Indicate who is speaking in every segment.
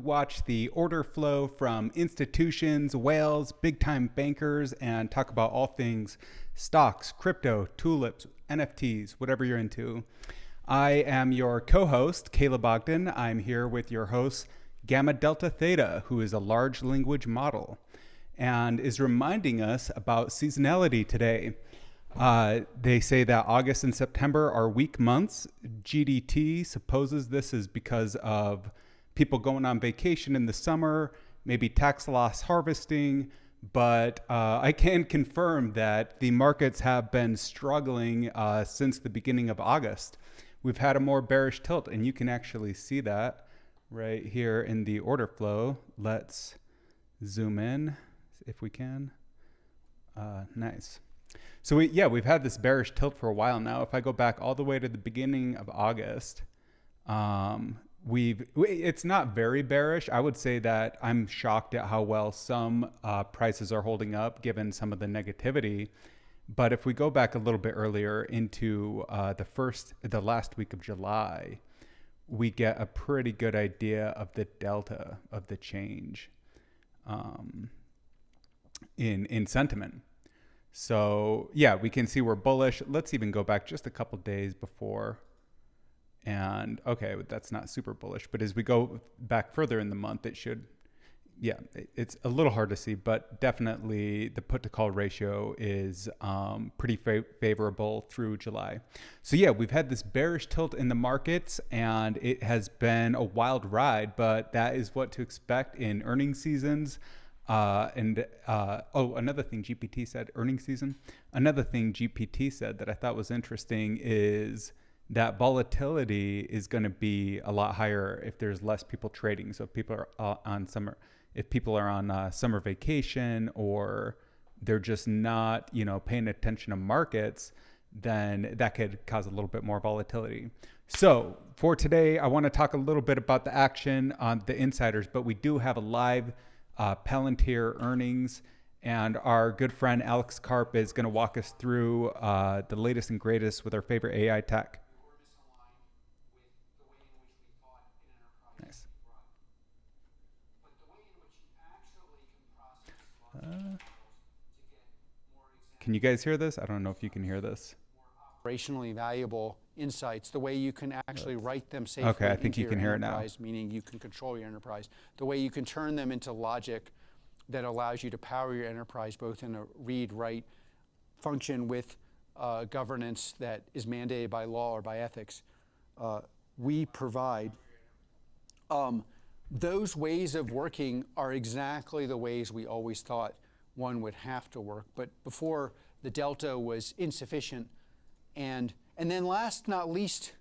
Speaker 1: Watch the order flow from institutions, whales, big time bankers, and talk about all things stocks, crypto, tulips, NFTs, whatever you're into. I am your co-host, Caleb Ogden. I'm here with your host, Gamma Delta Theta, who is a large language model and is reminding us about seasonality today. They say that August and September are weak months. GDT supposes this is because of people going on vacation in the summer, maybe tax loss harvesting, but I can confirm that the markets have been struggling since the beginning of August. We've had a more bearish tilt, and you can actually see that right here in the order flow. Let's zoom in if we can. Nice. So we've had this bearish tilt for a while now. If I go back all the way to the beginning of August, it's not very bearish. I would say that I'm shocked at how well some prices are holding up given some of the negativity. But if we go back a little bit earlier into the last week of July, we get a pretty good idea of the delta of the change in sentiment. So yeah, we can see we're bullish. Let's even go back just a couple days before. And okay, that's not super bullish, but as we go back further in the month, it's a little hard to see, but definitely the put to call ratio is pretty favorable through July. So yeah, we've had this bearish tilt in the markets and it has been a wild ride, but that is what to expect in earnings seasons. Another thing GPT said, earnings season. Another thing GPT said that I thought was interesting is that volatility is going to be a lot higher if there's less people trading. So if people are on summer vacation, or they're just not, paying attention to markets, then that could cause a little bit more volatility. So for today, I want to talk a little bit about the action on the insiders, but we do have a live Palantir earnings, and our good friend Alex Karp is going to walk us through the latest and greatest with our favorite AI tech. Nice. Can you guys hear this? I don't know if you can hear this.
Speaker 2: Operationally valuable insights, the way you can actually write them safely.
Speaker 1: Okay, I think you can hear it now.
Speaker 2: Meaning you can control your enterprise. The way you can turn them into logic that allows you to power your enterprise both in a read-write function with governance that is mandated by law or by ethics. We provide those ways of working are exactly the ways we always thought one would have to work. But before, the delta was insufficient. And then last not least,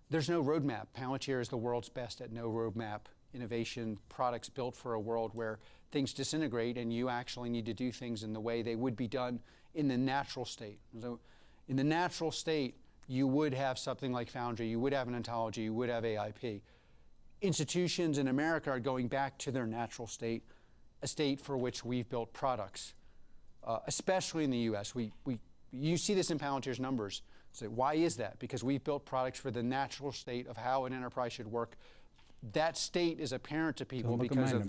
Speaker 2: there's no roadmap. Palantir is the world's best at no roadmap innovation, products built for a world where things disintegrate and you actually need to do things in the way they would be done in the natural state. So in the natural state, you would have something like Foundry, you would have an ontology, you would have AIP. Institutions in America are going back to their natural state, a state for which we've built products, especially in the US. You see this in Palantir's numbers. So why is that? Because we've built products for the natural state of how an enterprise should work. That state is apparent to people because of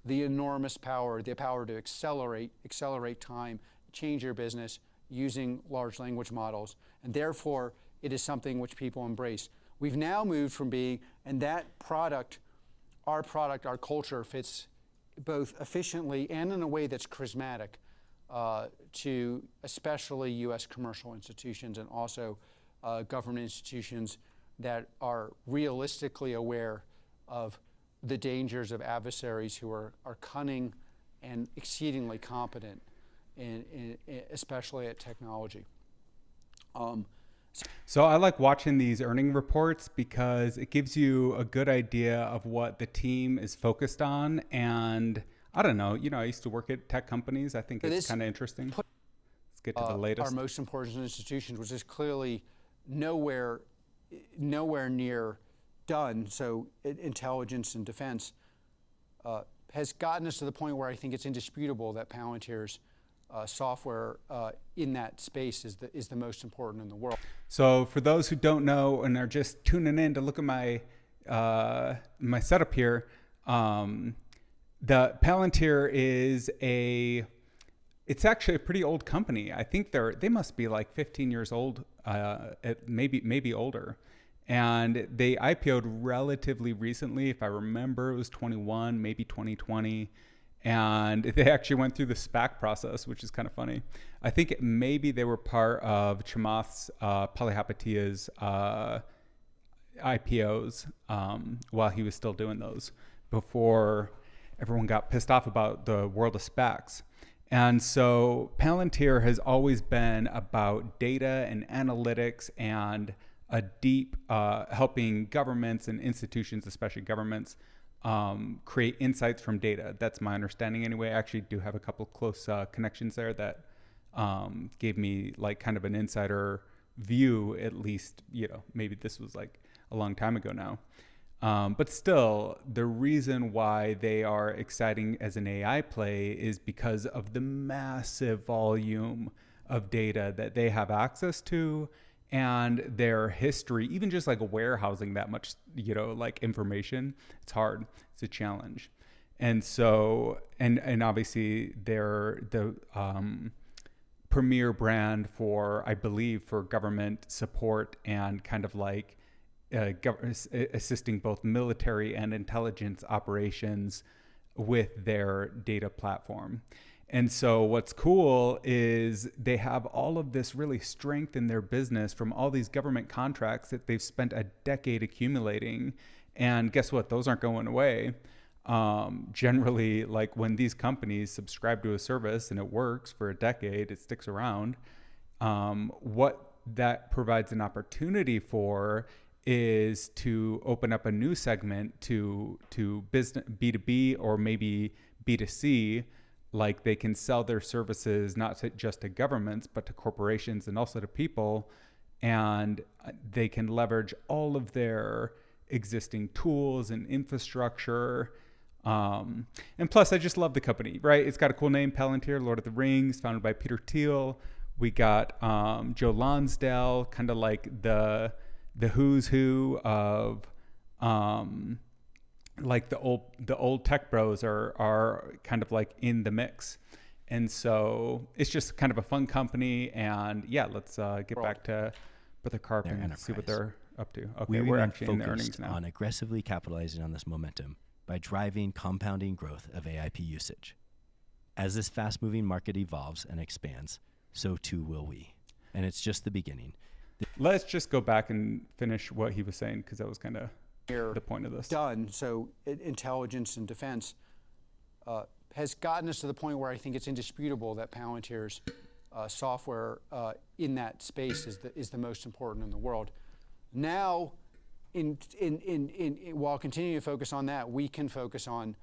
Speaker 2: the enormous power, the power to accelerate time, change your business using large language models. And therefore, it is something which people embrace. We've now moved from being, and that product, our culture fits both efficiently and in a way that's charismatic to especially US commercial institutions and also government institutions that are realistically aware of the dangers of adversaries who are cunning and exceedingly competent, especially at technology.
Speaker 1: So I like watching these earning reports because it gives you a good idea of what the team is focused on. And I don't know, I used to work at tech companies. I think it's kind of interesting. Let's get to the latest.
Speaker 2: Our most important institutions, which is clearly nowhere near done. So intelligence and defense has gotten us to the point where I think it's indisputable that Palantir's software in that space is the most important in the world.
Speaker 1: So for those who don't know and are just tuning in to look at my my setup here, The Palantir is it's actually a pretty old company. I think they must be like 15 years old, maybe older. And they IPO'd relatively recently. If I remember, it was 21, maybe 2020. And they actually went through the SPAC process, which is kind of funny. I think maybe they were part of Chamath's Palihapitiya's IPOs while he was still doing those, before everyone got pissed off about the world of SPACs. And so Palantir has always been about data and analytics and a deep helping governments and institutions, especially governments, create insights from data. That's my understanding anyway. I actually do have a couple close connections there that gave me like kind of an insider view, at least, maybe this was like a long time ago now. But still, the reason why they are exciting as an AI play is because of the massive volume of data that they have access to, and their history, even just like warehousing that much, like information. It's hard. It's a challenge. And so, and obviously they're the premier brand for, I believe, for government support and kind of like assisting both military and intelligence operations with their data platform. And so what's cool is they have all of this really strength in their business from all these government contracts that they've spent a decade accumulating. And guess what? Those aren't going away. Generally, like when these companies subscribe to a service and it works for a decade, it sticks around. What that provides an opportunity for is to open up a new segment to business, B2B or maybe B2C. Like they can sell their services not just to governments, but to corporations and also to people. And they can leverage all of their existing tools and infrastructure. And plus, I just love the company, right? It's got a cool name, Palantir, Lord of the Rings, founded by Peter Thiel. We got Joe Lonsdale, kind of like the who's who of like the old tech bros are kind of like in the mix. And so it's just kind of a fun company. And yeah, let's get back to Brother Karp and see what they're up to. Okay, we're actually in the earnings now.
Speaker 3: On aggressively capitalizing on this momentum by driving compounding growth of AIP usage. As this fast-moving market evolves and expands, so too will we. And it's just the beginning.
Speaker 1: Let's just go back and finish what he was saying, because that was kind of the point of this.
Speaker 2: Done. So intelligence and defense has gotten us to the point where I think it's indisputable that Palantir's software in that space is the most important in the world. Now, while continuing to focus on that, we can focus on,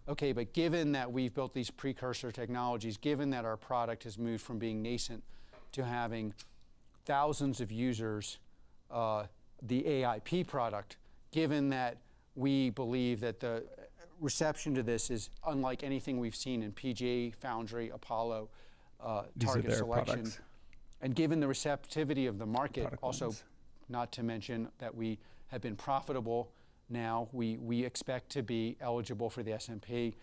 Speaker 2: okay, but given that we've built these precursor technologies, given that our product has moved from being nascent to having thousands of users, the AIP product, given that we believe that the reception to this is unlike anything we've seen in PGA, Foundry, Apollo, target selection,
Speaker 1: products.
Speaker 2: And given the receptivity of the market, also not to mention that we have been profitable now, we expect to be eligible for the S&P.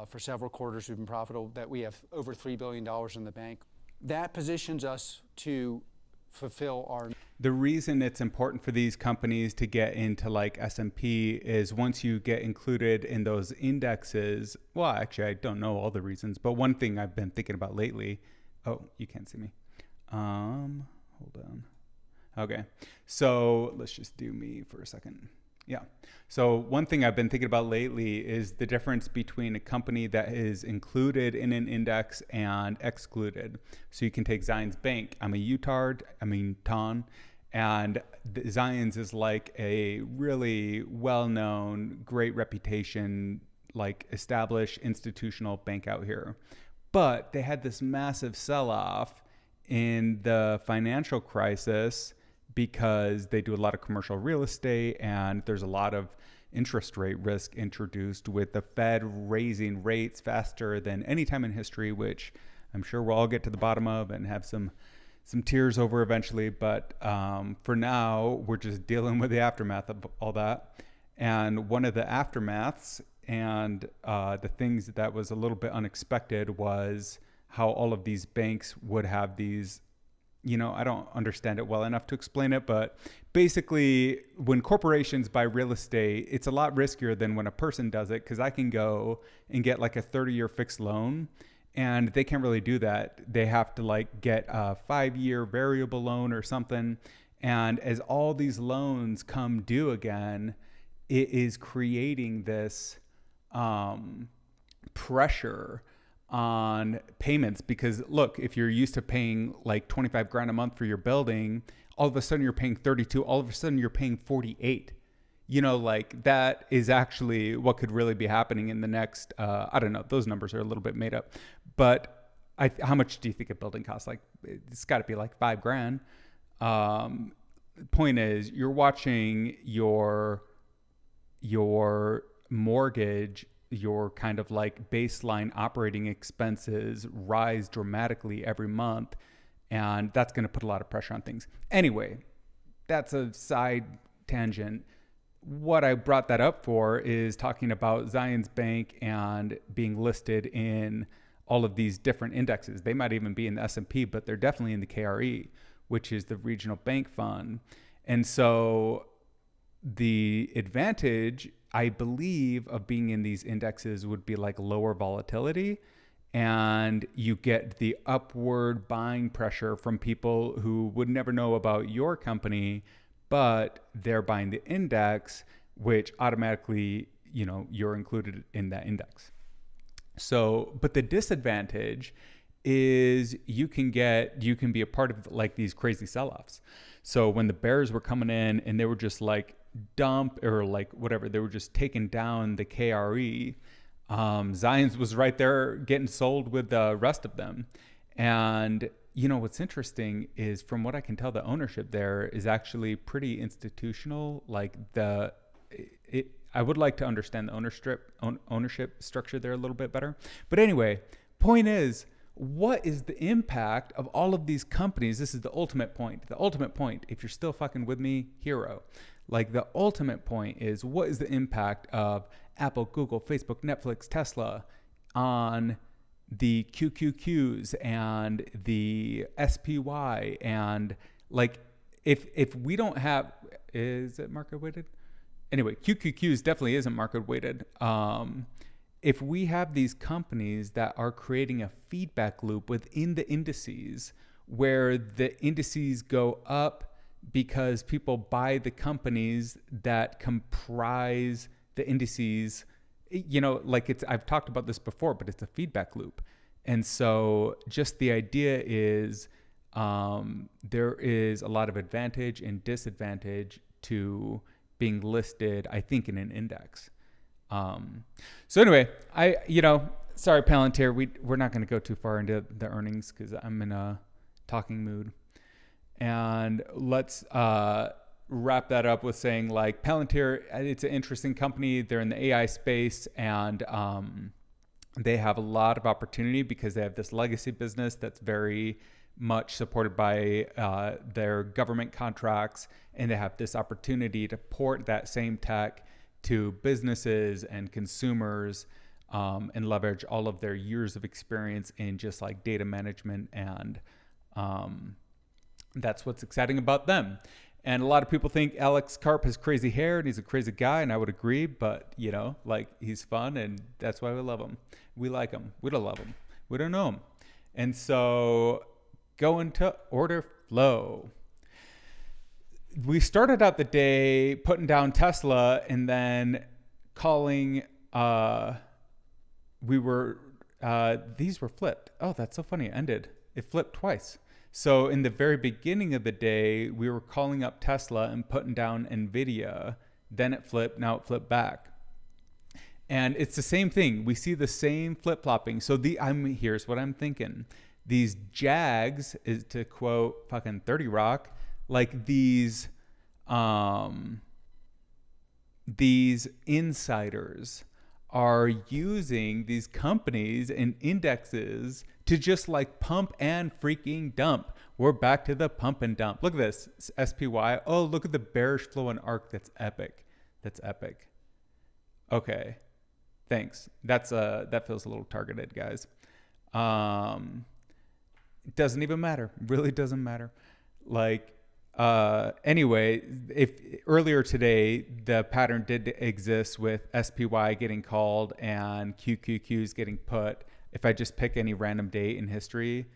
Speaker 2: For several quarters we've been profitable, that we have over $3 billion in the bank. That positions us to fulfill our...
Speaker 1: The reason it's important for these companies to get into like S&P is once you get included in those indexes, well, actually, I don't know all the reasons, but one thing I've been thinking about lately, oh, you can't see me. Hold on. Okay. So let's just do me for a second. Yeah. So one thing I've been thinking about lately is the difference between a company that is included in an index and excluded. So you can take Zions Bank. I'm a Ton, and Zions is like a really well-known, great reputation, like established institutional bank out here. But they had this massive sell-off in the financial crisis because they do a lot of commercial real estate, and there's a lot of interest rate risk introduced with the Fed raising rates faster than any time in history, which I'm sure we'll all get to the bottom of and have some tears over eventually. But for now, we're just dealing with the aftermath of all that. And one of the aftermaths and the things that was a little bit unexpected was how all of these banks would have these, I don't understand it well enough to explain it, but basically when corporations buy real estate, it's a lot riskier than when a person does it, because I can go and get like a 30-year fixed loan, and they can't really do that. They have to like get a 5-year variable loan or something. And as all these loans come due again, it is creating this pressure on payments, because look, if you're used to paying like 25 grand a month for your building, all of a sudden you're paying 32, all of a sudden you're paying 48. Like that is actually what could really be happening in the next, I don't know, those numbers are a little bit made up, but how much do you think a building costs? Like it's got to be like 5 grand. Point is, you're watching your mortgage, your kind of like baseline operating expenses rise dramatically every month, and that's going to put a lot of pressure on things. Anyway, that's a side tangent. What I brought that up for is talking about Zions Bank and being listed in all of these different indexes. They might even be in the S&P, but they're definitely in the KRE, which is the regional bank fund. And so the advantage, I believe, of being in these indexes would be like lower volatility, and you get the upward buying pressure from people who would never know about your company, but they're buying the index, which automatically, you're included in that index. So, but the disadvantage is you can be a part of like these crazy sell-offs. So when the bears were coming in and they were just like dump or like whatever, they were just taking down the KRE, Zions was right there getting sold with the rest of them. And what's interesting is, from what I can tell, the ownership there is actually pretty institutional. Like I would like to understand the ownership structure there a little bit better. But anyway, point is, what is the impact of all of these companies? This is the ultimate point. The ultimate point, if you're still fucking with me, hero. Like the ultimate point is, what is the impact of Apple, Google, Facebook, Netflix, Tesla on the QQQs and the SPY? And like, if we don't have, is it market weighted? Anyway, QQQs definitely isn't market weighted. If we have these companies that are creating a feedback loop within the indices, where the indices go up because people buy the companies that comprise the indices, like I've talked about this before, but it's a feedback loop. And so just the idea is there is a lot of advantage and disadvantage to being listed, I think, in an index. So anyway, sorry, Palantir, we're not going to go too far into the earnings because I'm in a talking mood. And let's wrap that up with saying, like, Palantir, it's an interesting company. They're in the AI space, and they have a lot of opportunity because they have this legacy business that's very much supported by their government contracts, and they have this opportunity to port that same tech to businesses and consumers, and leverage all of their years of experience in just like data management. And that's what's exciting about them. And a lot of people think Alex Karp has crazy hair and he's a crazy guy, and I would agree, but like, he's fun, and that's why we love him. We like him. We don't love him. We don't know him. And so going to order flow. We started out the day putting down Tesla, and then calling, these were flipped. Oh, that's so funny. It flipped twice. So in the very beginning of the day, we were calling up Tesla and putting down NVIDIA. Then it flipped. Now it flipped back. And it's the same thing. We see the same flip-flopping. So here's what I'm thinking. These JAGs, is to quote fucking 30 Rock, like these insiders are using these companies and indexes to just like pump and freaking dump. We're back to the pump and dump. Look at this, SPY. Oh, look at the bearish flow and arc. That's epic. Okay. Thanks. That feels a little targeted, guys. It doesn't even matter. Really doesn't matter. Like, anyway, if earlier today the pattern did exist with SPY getting called and QQQs getting put. If I just pick any random date in history,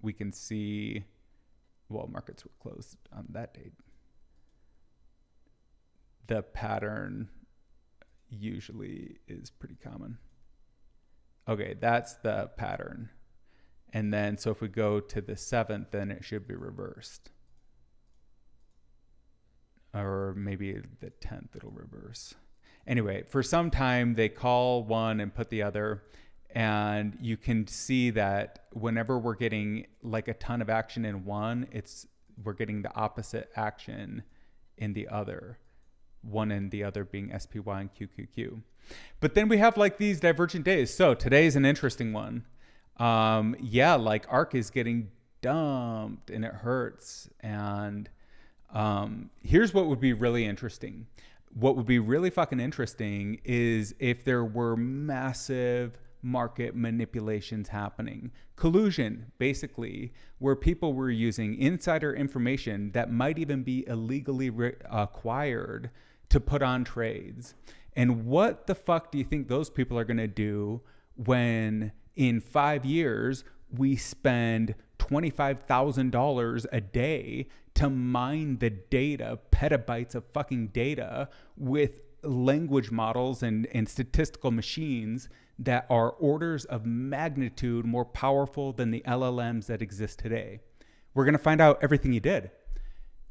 Speaker 1: we can see, well, markets were closed on that date. The pattern usually is pretty common. Okay, that's the pattern. And then, so if we go to the 7th, then it should be reversed. Or maybe the 10th, it'll reverse. Anyway, for some time, they call one and put the other. And you can see that whenever we're getting like a ton of action in one, we're getting the opposite action in the other. One and the other being SPY and QQQ. But then we have like these divergent days. So today's an interesting one. Like ARK is getting dumped and it hurts. And here's what would be really interesting. What would be really fucking interesting is if there were massive market manipulations happening. Collusion, basically, where people were using insider information that might even be illegally acquired to put on trades. And what the fuck do you think those people are going to do when in 5 years we spend $25,000 a day to mine the data, petabytes of fucking data with language models and statistical machines that are orders of magnitude more powerful than the LLMs that exist today? We're going to find out everything you did.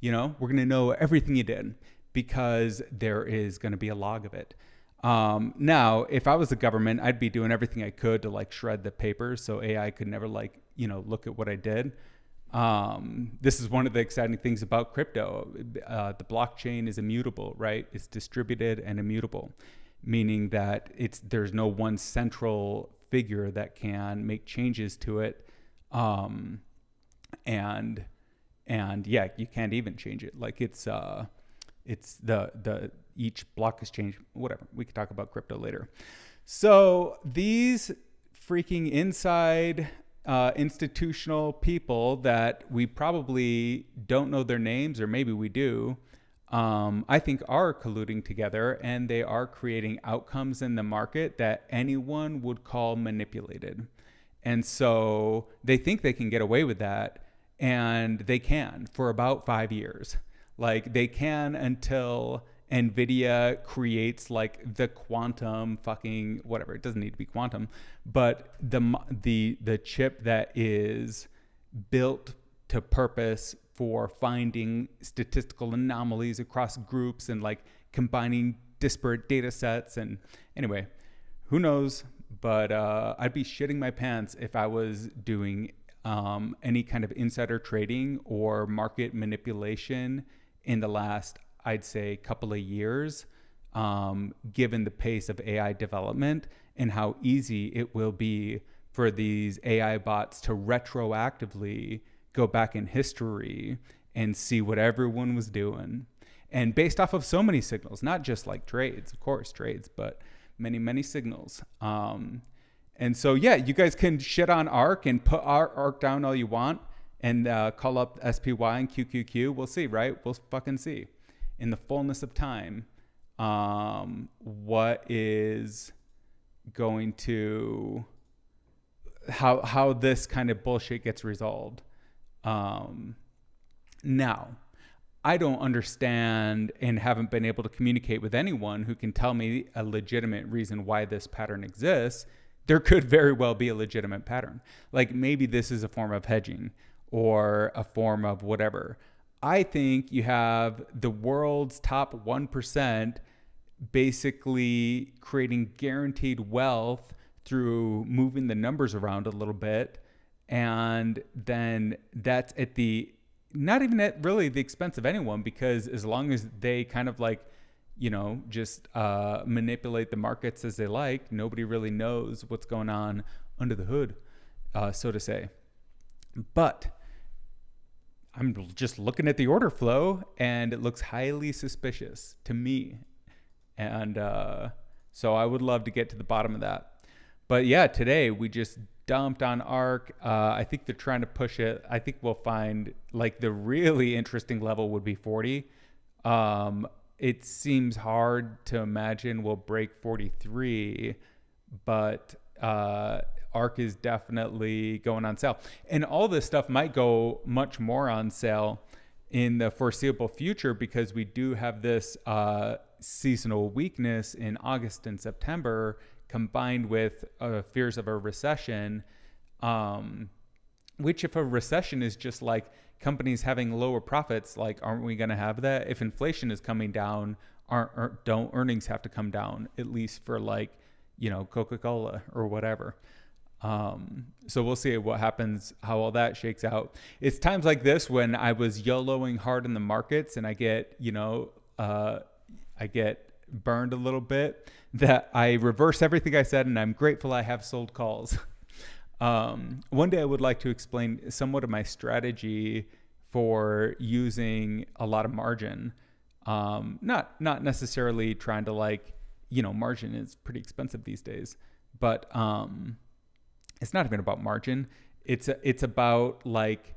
Speaker 1: We're going to know everything you did because there is going to be a log of it. Now, if I was the government, I'd be doing everything I could to like shred the papers so AI could never look at what I did. This is one of the exciting things about crypto. The blockchain is immutable, right? It's distributed and immutable, meaning that there's no one central figure that can make changes to it. And yeah, you can't even change it. Like it's each block is changed, whatever. We could talk about crypto later. So these freaking inside institutional people that we probably don't know their names, or maybe we do, I think are colluding together, and they are creating outcomes in the market that anyone would call manipulated. And so they think they can get away with that, and they can for about 5 years. Like they can until NVIDIA creates like the quantum fucking whatever. It doesn't need to be quantum, but the chip that is built to purpose for finding statistical anomalies across groups and like combining disparate data sets. And anyway, who knows? But I'd be shitting my pants if I was doing any kind of insider trading or market manipulation in the last, I'd say, couple of years, given the pace of AI development and how easy it will be for these AI bots to retroactively go back in history and see what everyone was doing. And based off of so many signals, not just like trades, of course, trades, but many, many signals. And so, yeah, you guys can shit on ARK and put ARK down all you want and call up SPY and QQQ. We'll see, right? We'll fucking see in the fullness of time what is going to, how this kind of bullshit gets resolved. Now, I don't understand and haven't been able to communicate with anyone who can tell me a legitimate reason why this pattern exists. There could very well be a legitimate pattern. Like maybe this is a form of hedging or a form of whatever. I think you have the world's top 1% basically creating guaranteed wealth through moving the numbers around a little bit. And then that's at the, not even at really the expense of anyone, because as long as they kind of like, just manipulate the markets as they like, nobody really knows what's going on under the hood, so to say. But I'm just looking at the order flow and it looks highly suspicious to me. And So I would love to get to the bottom of that. But yeah, today we just dumped on ARK. I think they're trying to push it. I think we'll find like the really interesting level would be 40. It seems hard to imagine we'll break 43, but ARK is definitely going on sale. And all this stuff might go much more on sale in the foreseeable future because we do have this seasonal weakness in August and September combined with fears of a recession, which if a recession is just like companies having lower profits, like aren't we going to have that? If inflation is coming down, don't earnings have to come down, at least for like, Coca-Cola or whatever. So we'll see what happens, how all that shakes out. It's times like this when I was YOLOing hard in the markets and I get, I get burned a little bit, that I reverse everything I said, and I'm grateful I have sold calls. One day I would like to explain somewhat of my strategy for using a lot of margin. Not necessarily trying to margin is pretty expensive these days, but it's not even about margin. It's about like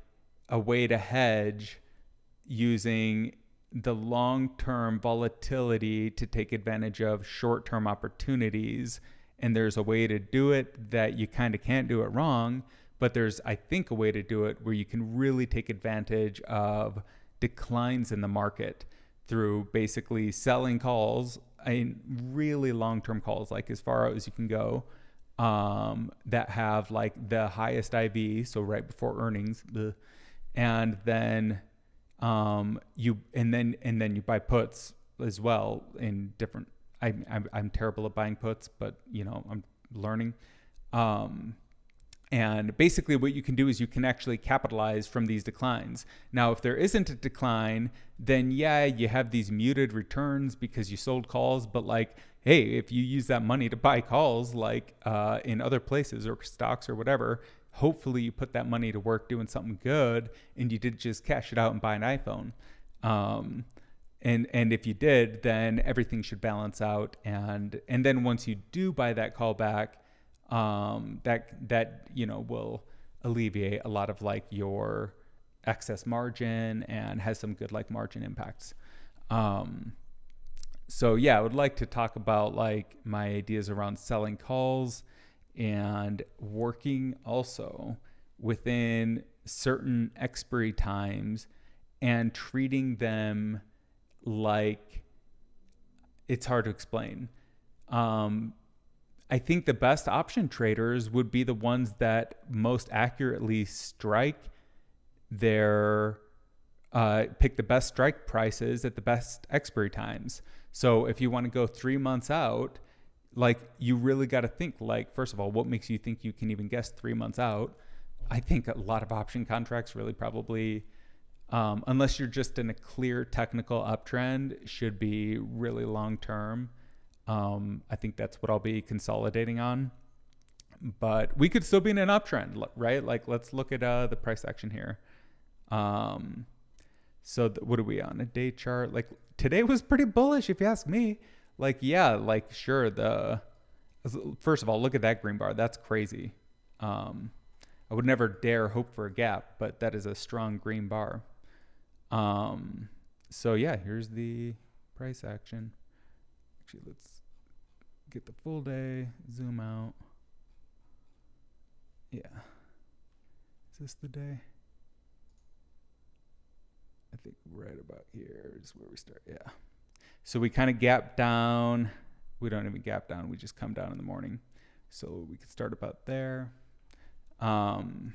Speaker 1: a way to hedge using the long-term volatility to take advantage of short-term opportunities. And there's a way to do it that you kind of can't do it wrong, but there's, I think, a way to do it where you can really take advantage of declines in the market through basically selling calls, really long-term calls, like as far out as you can go, that have like the highest IV, so right before earnings, and then you buy puts as well in different. I'm terrible at buying puts, but I'm learning. And basically what you can do is you can actually capitalize from these declines. Now, if there isn't a decline, then yeah, you have these muted returns because you sold calls. But like, hey, if you use that money to buy calls, like in other places or stocks or whatever, hopefully you put that money to work doing something good and you did just cash it out and buy an iPhone. And if you did, then everything should balance out. And then once you do buy that call back, that will alleviate a lot of like your excess margin and has some good like margin impacts. So yeah, I would like to talk about like my ideas around selling calls and working also within certain expiry times and treating them like it's hard to explain. I think the best option traders would be the ones that most accurately strike their, pick the best strike prices at the best expiry times. So if you want to go 3 months out, like you really got to think like, first of all, what makes you think you can even guess 3 months out? I think a lot of option contracts really probably, unless you're just in a clear technical uptrend, should be really long-term. I think that's what I'll be consolidating on, but we could still be in an uptrend, right? Like let's look at the price action here. So what are we on a day chart? Like today was pretty bullish if you ask me. Like, yeah, like sure. First of all, look at that green bar. That's crazy. I would never dare hope for a gap, but that is a strong green bar. So yeah, here's the price action. Actually, let's get the full day, zoom out. Yeah. Is this the day? I think right about here is where we start. Yeah. So we kind of gap down. We don't even gap down. We just come down in the morning. So we could start about there. And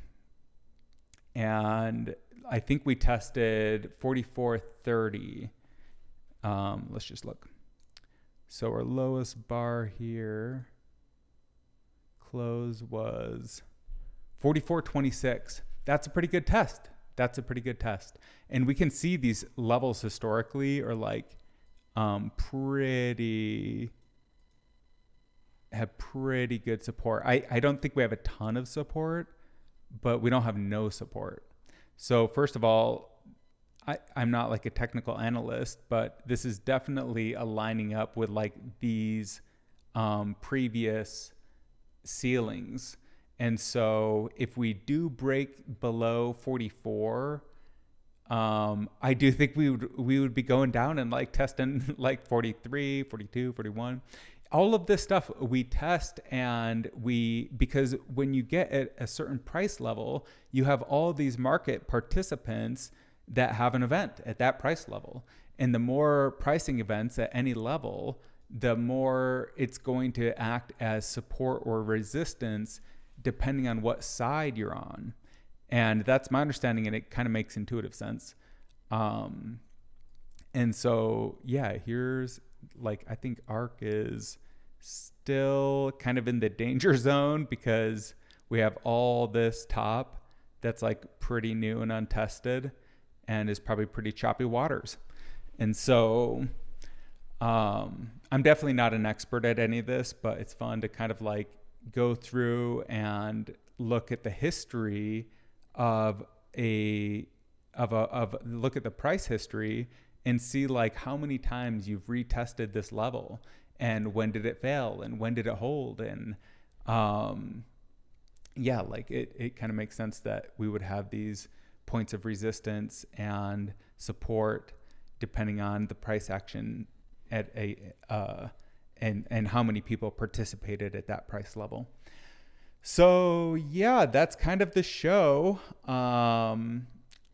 Speaker 1: I think we tested 44.30. Let's just look. So our lowest bar here, close was 44.26. That's a pretty good test. And we can see these levels historically are like have pretty good support. I don't think we have a ton of support, but we don't have no support. So first of all, I'm not like a technical analyst, but this is definitely aligning up with like these previous ceilings. And so if we do break below 44, I do think we would be going down and like testing like 43, 42, 41. All of this stuff we test, and because when you get at a certain price level, you have all these market participants that have an event at that price level. And the more pricing events at any level, the more it's going to act as support or resistance depending on what side you're on. And that's my understanding, and it kind of makes intuitive sense. And so, yeah, here's like, I think ARK is still kind of in the danger zone because we have all this top that's like pretty new and untested and is probably pretty choppy waters. And so I'm definitely not an expert at any of this, but it's fun to kind of like go through and look at the history of look at the price history and see like how many times you've retested this level and when did it fail and when did it hold. And yeah, like it kind of makes sense that we would have these points of resistance and support depending on the price action at and how many people participated at that price level. So yeah, that's kind of the show.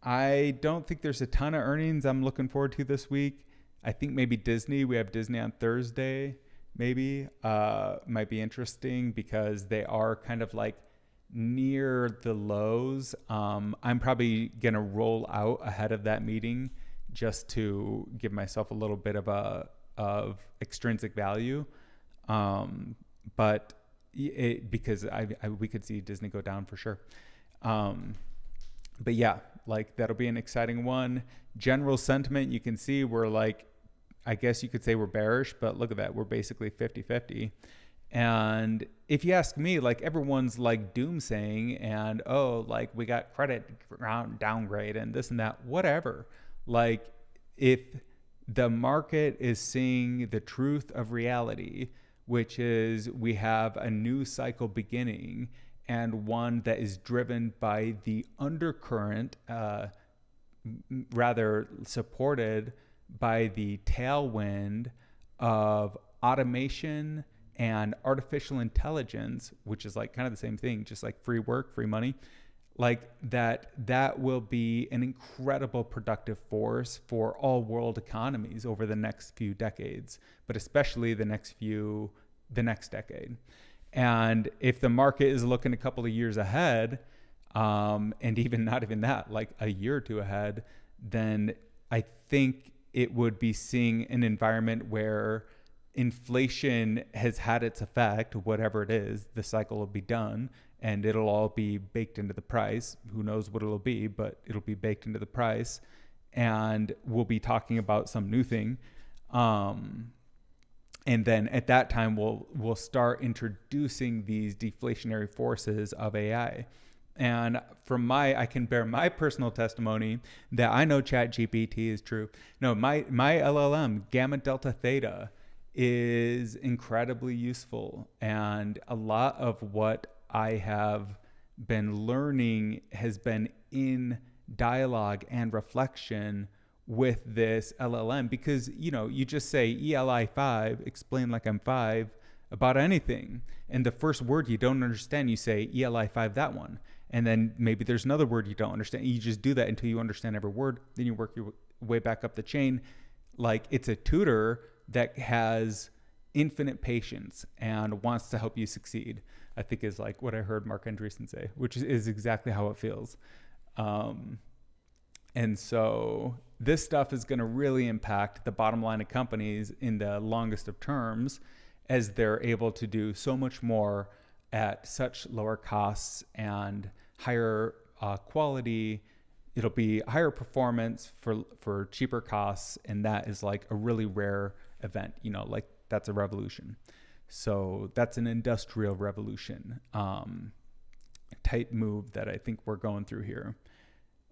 Speaker 1: I don't think there's a ton of earnings I'm looking forward to this week. I think maybe Disney. We have Disney on Thursday, maybe. Might be interesting because they are kind of like near the lows. I'm probably going to roll out ahead of that meeting just to give myself a little bit of extrinsic value. But because we could see Disney go down for sure. But yeah, like that'll be an exciting one. General sentiment, you can see we're like, I guess you could say we're bearish, but look at that. We're basically 50-50. And if you ask me, like everyone's like doomsaying and, oh, like we got credit downgrade and this and that, whatever. Like if the market is seeing the truth of reality, which is we have a new cycle beginning and one that is driven by the undercurrent, rather supported by the tailwind of automation and artificial intelligence, which is like kind of the same thing, just like free work, free money, like that will be an incredible productive force for all world economies over the next few decades, but especially the next decade. And if the market is looking a couple of years ahead, and even not even that, like a year or two ahead, then I think it would be seeing an environment where inflation has had its effect, whatever it is, the cycle will be done and it'll all be baked into the price. Who knows what it'll be, but it'll be baked into the price. And we'll be talking about some new thing. And then at that time, we'll start introducing these deflationary forces of AI. And I can bear my personal testimony that I know ChatGPT is true. No, my LLM, Gamma Delta Theta, is incredibly useful. And a lot of what I have been learning has been in dialogue and reflection with this LLM, because you just say ELI 5, explain like I'm 5 about anything, and the first word you don't understand, you say ELI 5 that one, and then maybe there's another word you don't understand. You just do that until you understand every word, then you work your way back up the chain. Like it's a tutor that has infinite patience and wants to help you succeed, I think is like what I heard Mark Andreessen say, which is exactly how it feels. And so this stuff is going to really impact the bottom line of companies in the longest of terms, as they're able to do so much more at such lower costs and higher quality. It'll be higher performance for cheaper costs. And that is like a really rare event, like that's a revolution. So that's an industrial revolution type move that I think we're going through here.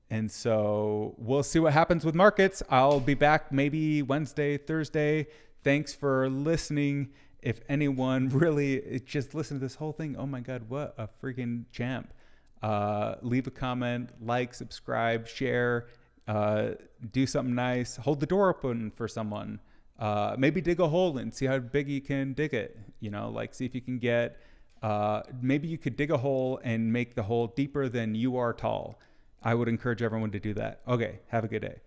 Speaker 1: And so we'll see what happens with markets. I'll be back maybe Wednesday, Thursday. Thanks for listening. if anyone really just listen to this whole thing, oh my God, what a freaking champ. Leave a comment, like, subscribe, share, do something nice, hold the door open for someone. Maybe dig a hole and see how big you can dig it. Like see if you can get, maybe you could dig a hole and make the hole deeper than you are tall. I would encourage everyone to do that. Okay, have a good day.